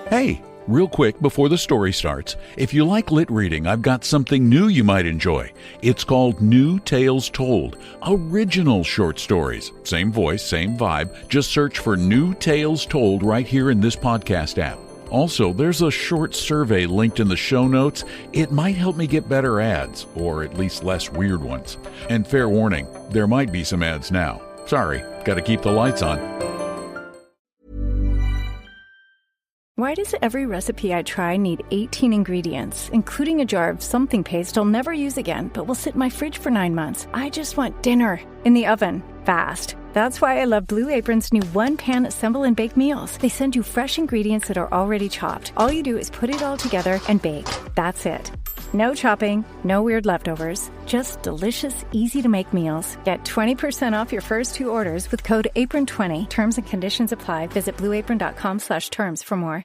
Hey, real quick before the story starts, if you like lit reading, I've got something new you might enjoy. It's called New Tales Told, original short stories. Same voice, same vibe. Just search for New Tales Told right here in this podcast app. Also, there's a short survey linked in the show notes. It might help me get better ads, or at least less weird ones. And fair warning, there might be some ads now. Sorry, gotta keep the lights on. Why does every recipe I try need 18 ingredients, including a jar of something paste I'll never use again, but will sit in my fridge for 9 months? I just want dinner in the oven, fast. That's why I love Blue Apron's new one-pan assemble and bake meals. They send you fresh ingredients that are already chopped. All you do is put it all together and bake. That's it. No chopping, no weird leftovers, just delicious, easy-to-make meals. Get 20% off your first 2 orders with code APRON20. Terms and conditions apply. Visit blueapron.com/terms for more.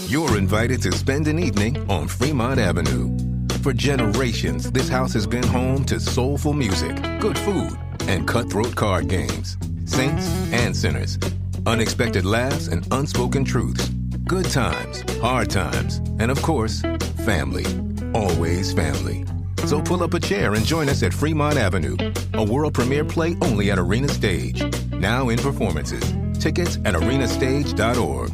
You're invited to spend an evening on Fremont Avenue. For generations, this house has been home to soulful music, good food, and cutthroat card games. Saints and sinners, unexpected laughs and unspoken truths. Good times, hard times, and of course, family. Always family. So pull up a chair and join us at Fremont Avenue, a world premiere play only at Arena Stage. Now in performances. Tickets at arenastage.org.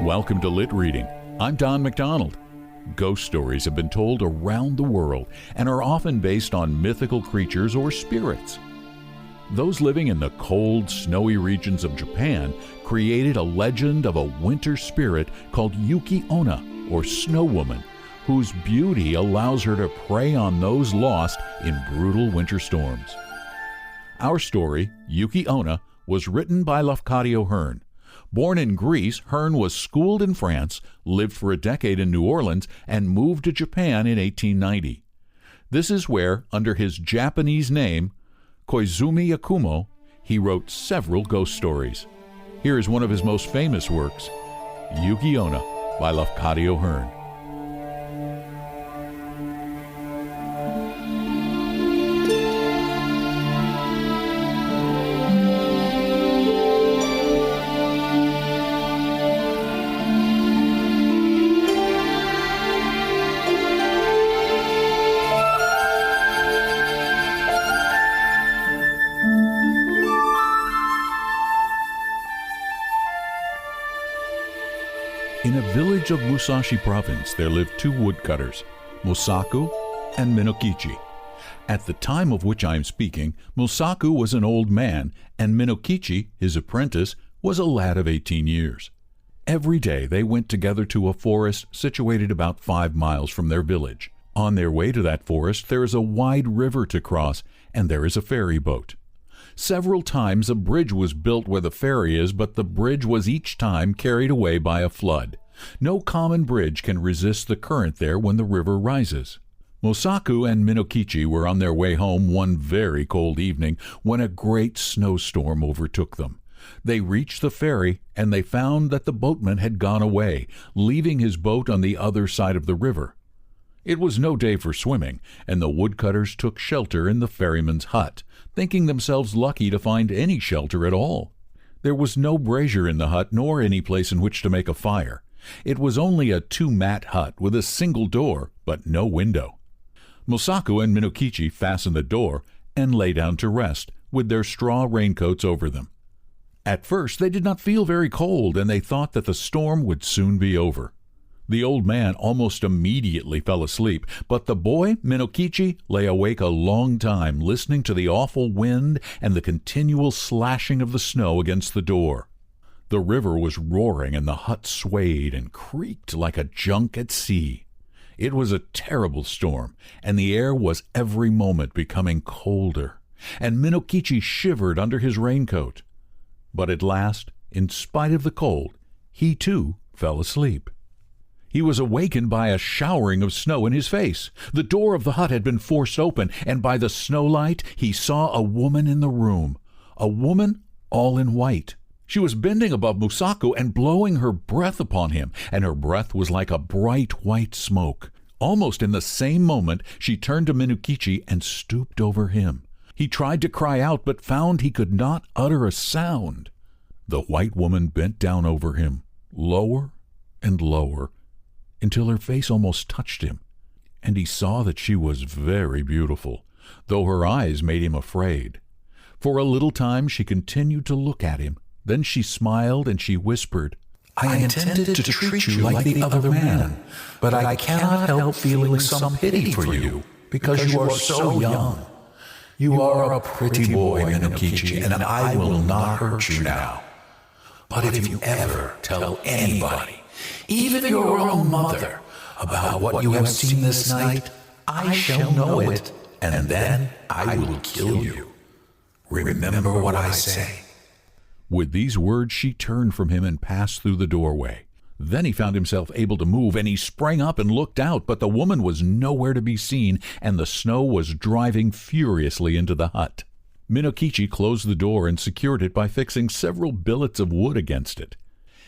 Welcome to Lit Reading. I'm Don McDonald. Ghost stories have been told around the world and are often based on mythical creatures or spirits. Those living in the cold, snowy regions of Japan created a legend of a winter spirit called Yuki-Onna, or Snow Woman, whose beauty allows her to prey on those lost in brutal winter storms. Our story, Yuki-Onna, was written by Lafcadio Hearn. Born in Greece, Hearn was schooled in France, lived for a decade in New Orleans, and moved to Japan in 1890. This is where, under his Japanese name, Koizumi Yakumo, he wrote several ghost stories. Here is one of his most famous works, Yuki-Onna by Lafcadio Hearn. In a village of Musashi Province, there lived 2 woodcutters, Musaku and Minokichi. At the time of which I am speaking, Musaku was an old man, and Minokichi, his apprentice, was a lad of 18 years. Every day they went together to a forest situated about 5 miles from their village. On their way to that forest, there is a wide river to cross, and there is a ferry boat. Several times a bridge was built where the ferry is, but the bridge was each time carried away by a flood. No common bridge can resist the current there when the river rises. Musaku and Minokichi were on their way home one very cold evening when a great snowstorm overtook them. They reached the ferry, and they found that the boatman had gone away, leaving his boat on the other side of the river. It was no day for swimming, and the woodcutters took shelter in the ferryman's hut, thinking themselves lucky to find any shelter at all. There was no brazier in the hut, nor any place in which to make a fire. It was only a 2-mat hut with a single door, but no window. Musaku and Minokichi fastened the door and lay down to rest, with their straw raincoats over them. At first they did not feel very cold, and they thought that the storm would soon be over. The old man almost immediately fell asleep, but the boy, Minokichi, lay awake a long time, listening to the awful wind and the continual slashing of the snow against the door. The river was roaring, and the hut swayed and creaked like a junk at sea. It was a terrible storm, and the air was every moment becoming colder, and Minokichi shivered under his raincoat. But at last, in spite of the cold, he too fell asleep. He was awakened by a showering of snow in his face. The door of the hut had been forced open, and by the snowlight he saw a woman in the room, a woman all in white. She was bending above Musaku and blowing her breath upon him, and her breath was like a bright white smoke. Almost in the same moment, she turned to Minokichi and stooped over him. He tried to cry out, but found he could not utter a sound. The white woman bent down over him, lower and lower, until her face almost touched him, and he saw that she was very beautiful, though her eyes made him afraid. For a little time she continued to look at him. Then she smiled and she whispered, I intended to treat you like the other man, but I cannot help feeling some pity for you, because you are so young. You are a pretty boy, Minokichi, and I will not hurt you now. But if you ever tell anybody, even your own mother, about what you have seen this night, I shall know it, and then I will kill you. Remember what I say. With these words, she turned from him and passed through the doorway. Then he found himself able to move, and he sprang up and looked out, but the woman was nowhere to be seen, and the snow was driving furiously into the hut. Minokichi closed the door and secured it by fixing several billets of wood against it.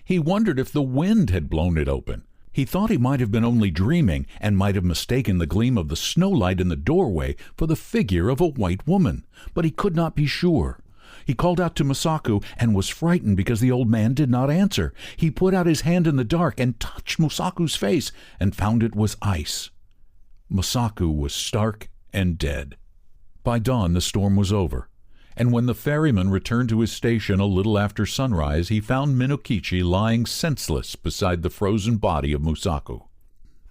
He wondered if the wind had blown it open. He thought he might have been only dreaming, and might have mistaken the gleam of the snowlight in the doorway for the figure of a white woman, but he could not be sure. He called out to Musaku and was frightened because the old man did not answer. He put out his hand in the dark and touched Musaku's face and found it was ice. Musaku was stark and dead. By dawn the storm was over, and when the ferryman returned to his station a little after sunrise, he found Minokichi lying senseless beside the frozen body of Musaku.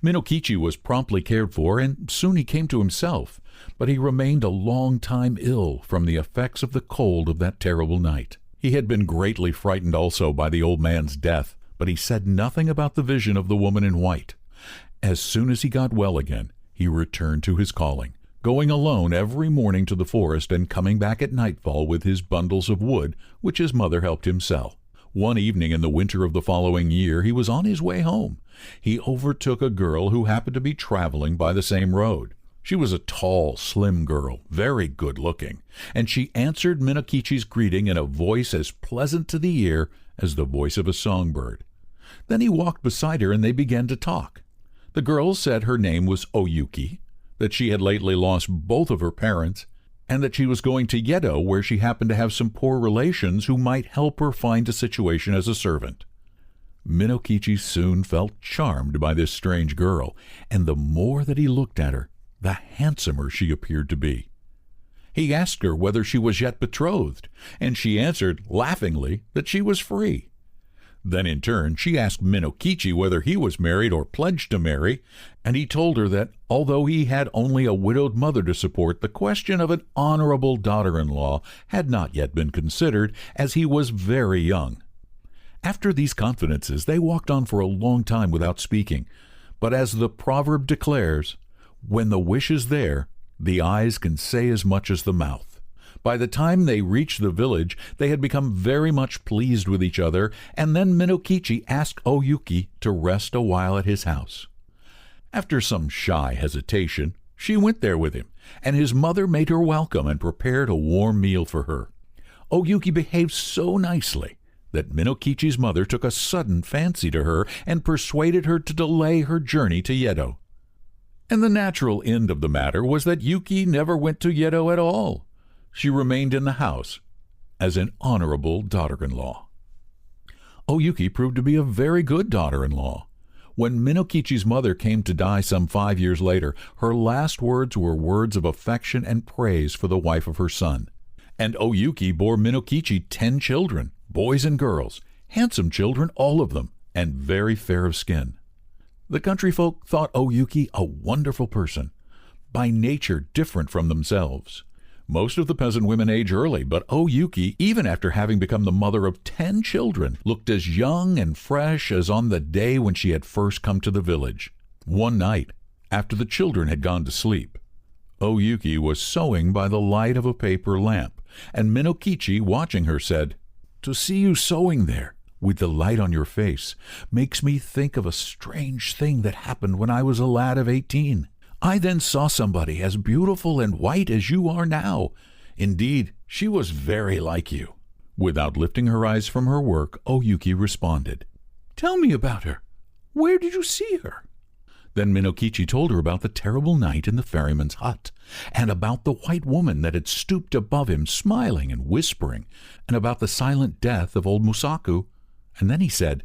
Minokichi was promptly cared for, and soon he came to himself, but he remained a long time ill from the effects of the cold of that terrible night. He had been greatly frightened also by the old man's death, but he said nothing about the vision of the woman in white. As soon as he got well again, he returned to his calling, going alone every morning to the forest and coming back at nightfall with his bundles of wood, which his mother helped him sell. One evening in the winter of the following year, he was on his way home. He overtook a girl who happened to be traveling by the same road. She was a tall, slim girl, very good-looking, and she answered Minokichi's greeting in a voice as pleasant to the ear as the voice of a songbird. Then he walked beside her, and they began to talk. The girl said her name was Oyuki, that she had lately lost both of her parents, and that she was going to Yedo, where she happened to have some poor relations who might help her find a situation as a servant. Minokichi soon felt charmed by this strange girl, and the more that he looked at her, the handsomer she appeared to be. He asked her whether she was yet betrothed, and she answered laughingly that she was free. Then in turn she asked Minokichi whether he was married or pledged to marry, and he told her that although he had only a widowed mother to support, the question of an honorable daughter-in-law had not yet been considered, as he was very young. After these confidences they walked on for a long time without speaking, but as the proverb declares, when the wish is there, the eyes can say as much as the mouth. By the time they reached the village, they had become very much pleased with each other, and then Minokichi asked Oyuki to rest a while at his house. After some shy hesitation, she went there with him, and his mother made her welcome and prepared a warm meal for her. Oyuki behaved so nicely that Minokichi's mother took a sudden fancy to her and persuaded her to delay her journey to Yedo. And the natural end of the matter was that Yuki never went to Yedo at all. She remained in the house as an honorable daughter-in-law. Oyuki proved to be a very good daughter-in-law. When Minokichi's mother came to die some 5 years later, her last words were words of affection and praise for the wife of her son. And Oyuki bore Minokichi 10 children, boys and girls, handsome children, all of them, and very fair of skin. The country folk thought Oyuki a wonderful person, by nature different from themselves. Most of the peasant women age early, but Oyuki, even after having become the mother of 10 children, looked as young and fresh as on the day when she had first come to the village. One night, after the children had gone to sleep, Oyuki was sewing by the light of a paper lamp, and Minokichi, watching her, said, "To see you sewing there, with the light on your face, makes me think of a strange thing that happened when I was a lad of 18. I then saw somebody as beautiful and white as you are now. Indeed, she was very like you." Without lifting her eyes from her work, Oyuki responded, "Tell me about her. Where did you see her?" Then Minokichi told her about the terrible night in the ferryman's hut, and about the white woman that had stooped above him, smiling and whispering, and about the silent death of old Musaku. And then he said,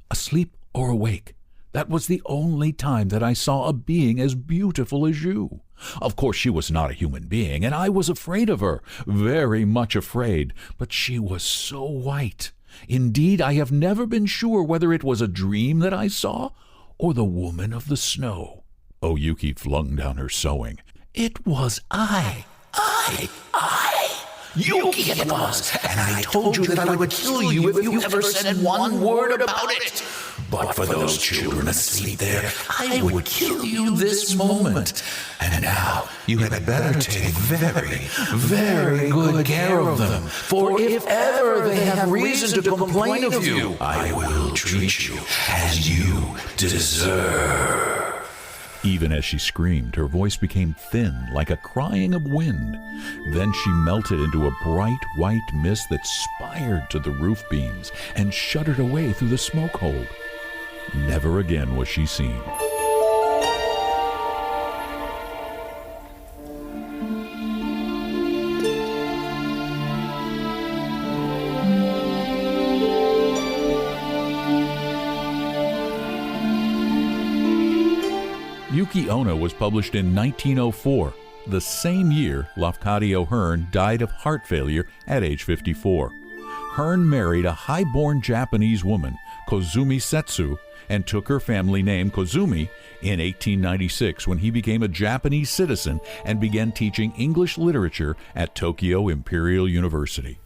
"Asleep or awake, that was the only time that I saw a being as beautiful as you. Of course, she was not a human being, and I was afraid of her, very much afraid, but she was so white. Indeed, I have never been sure whether it was a dream that I saw or the woman of the snow." Oyuki flung down her sewing. "It was I. Yuki it was, and I told you that I would kill you if you ever said one word about it. But for those children asleep there, I would kill you this moment. And now you had better take very, very good care of them, for if ever they have reason to complain of you, I will treat you as you deserve." Even as she screamed, her voice became thin like a crying of wind. Then she melted into a bright white mist that spired to the roof beams and shuddered away through the smoke hole. Never again was she seen. Yuki-Onna was published in 1904, the same year Lafcadio Hearn died of heart failure at age 54. Hearn married a high-born Japanese woman, Kozumi Setsu, and took her family name Kozumi in 1896 when he became a Japanese citizen and began teaching English literature at Tokyo Imperial University.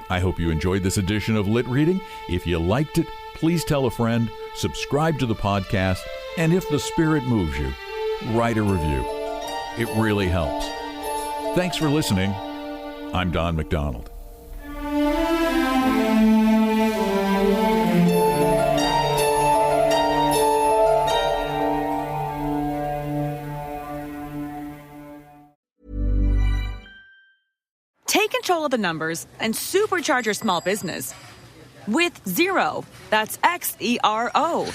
I hope you enjoyed this edition of Lit Reading. If you liked it, please tell a friend, subscribe to the podcast, and if the spirit moves you, write a review. It really helps. Thanks for listening. I'm Don McDonald. Take control of the numbers and supercharge your small business with Xero. That's Xero.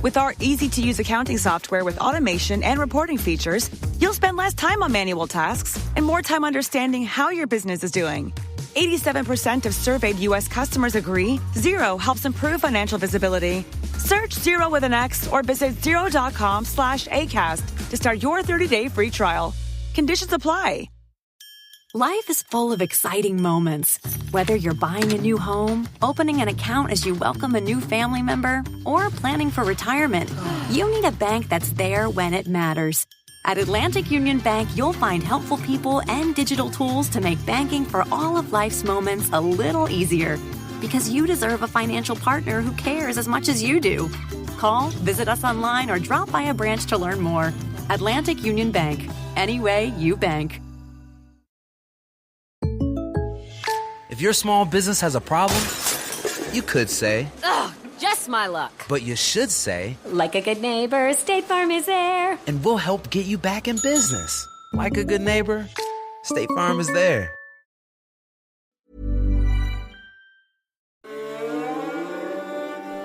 With our easy-to-use accounting software with automation and reporting features, you'll spend less time on manual tasks and more time understanding how your business is doing. 87% of surveyed U.S. customers agree Xero helps improve financial visibility. Search Xero with an X or visit Xero.com/ACAST to start your 30-day free trial. Conditions apply. Life is full of exciting moments. Whether you're buying a new home, opening an account as you welcome a new family member, or planning for retirement, you need a bank that's there when it matters. At Atlantic Union Bank, you'll find helpful people and digital tools to make banking for all of life's moments a little easier. Because you deserve a financial partner who cares as much as you do. Call, visit us online, or drop by a branch to learn more. Atlantic Union Bank. Any way you bank. If your small business has a problem, you could say, "Ugh, just my luck." But you should say, "Like a good neighbor, State Farm is there." And we'll help get you back in business. Like a good neighbor, State Farm is there.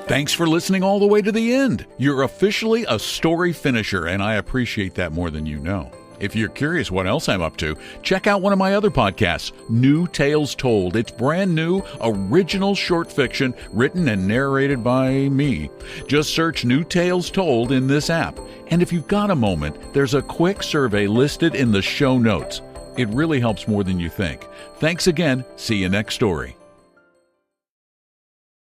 Thanks for listening all the way to the end. You're officially a story finisher, and I appreciate that more than you know. If you're curious what else I'm up to, check out one of my other podcasts, New Tales Told. It's brand new, original short fiction written and narrated by me. Just search New Tales Told in this app. And if you've got a moment, there's a quick survey listed in the show notes. It really helps more than you think. Thanks again. See you next story.